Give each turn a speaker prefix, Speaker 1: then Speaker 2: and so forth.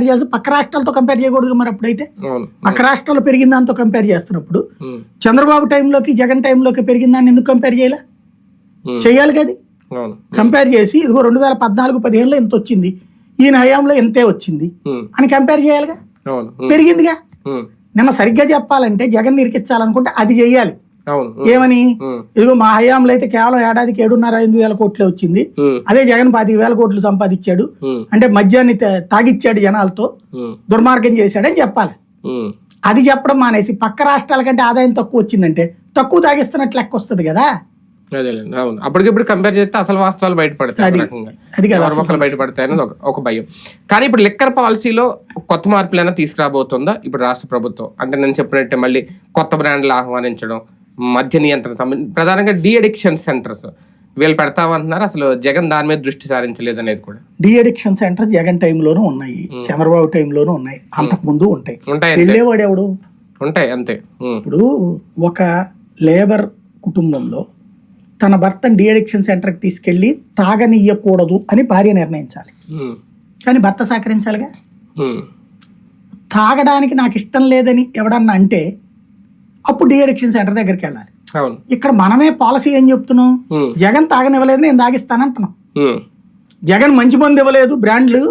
Speaker 1: చేసి పక్క రాష్ట్రాలతో కంపేర్ చేయకూడదు మరి అప్పుడైతే పక్క రాష్ట్రాల్లో పెరిగిన దాంతో కంపేర్ చేస్తున్నప్పుడు చంద్రబాబు టైంలోకి జగన్ టైంలోకి పెరిగిన దాన్ని ఎందుకు కంపేర్ చేయాలి? చేయాలి కదా, కంపేర్ చేసి ఇదిగో 2014-15లో ఎంత వచ్చింది, ఈయన హయాంలో ఎంతే వచ్చింది అని కంపేర్ చేయాలిగా. పెరిగిందిగా. నిన్న సరిగ్గా చెప్పాలంటే జగన్ ఇరికించాలనుకుంటే అది చెయ్యాలి. ఏమని, ఇదిగో మా హయాంలో అయితే కేవలం ఏడాదికి 7,500 కోట్లే వచ్చింది, అదే జగన్ 25,000 కోట్లు సంపాదించాడు అంటే మద్యాన్ని తాగిచ్చాడు జనాలతో, దుర్మార్గం చేశాడని చెప్పాలి. అది చెప్పడం మానేసి పక్క రాష్ట్రాల కంటే ఆదాయం తక్కువ వచ్చిందంటే తక్కువ తాగిస్తున్నట్లు లెక్క వస్తుంది కదా.
Speaker 2: అవును, అప్పటికిప్పుడు కంపేర్ చేస్తే అసలు వాస్తవాలు బయటపడతాయి, బయటపడతాయి అనేది ఒక భయం. కానీ ఇప్పుడు లిక్కర్ పాలసీలో కొత్త మార్పులైనా తీసుకురాబోతుందా ఇప్పుడు రాష్ట్ర ప్రభుత్వం? అంటే నేను చెప్పినట్టే మళ్ళీ కొత్త బ్రాండ్లు ఆహ్వానించడం, మద్య నియంత్రణ సంబంధించి ప్రధానంగా డీ అడిక్షన్ సెంటర్స్ వీళ్ళు పెడతామంటున్నారు. అసలు జగన్ దాని మీద దృష్టి సారించలేదు అనేది కూడా.
Speaker 1: డీ అడిక్షన్ సెంటర్స్ జగన్ టైంలోనూ ఉన్నాయి, చంద్రబాబు టైంలోనూ ఉన్నాయి, అంతకు ముందు ఉంటాయి. వెళ్ళేవాడు ఎవడు?
Speaker 2: ఉంటాయి అంతే.
Speaker 1: ఇప్పుడు ఒక లేబర్ కుటుంబంలో తన భర్తను డీ అడిక్షన్ సెంటర్కి తీసుకెళ్లి తాగనియ్యకూడదు అని భార్య నిర్ణయించాలి, కానీ భర్త సహకరించాలిగా. తాగడానికి నాకు ఇష్టం లేదని ఎవడన్నా అంటే అప్పుడు డీ అడిక్షన్ సెంటర్ దగ్గరికి వెళ్ళాలి. ఇక్కడ మనమే పాలసీ ఏం చెప్తున్నాం, జగన్ తాగనివ్వలేదు నేను తాగిస్తానంటున్నాం. జగన్ మంచి మంది ఇవ్వలేదు, బ్రాండ్లు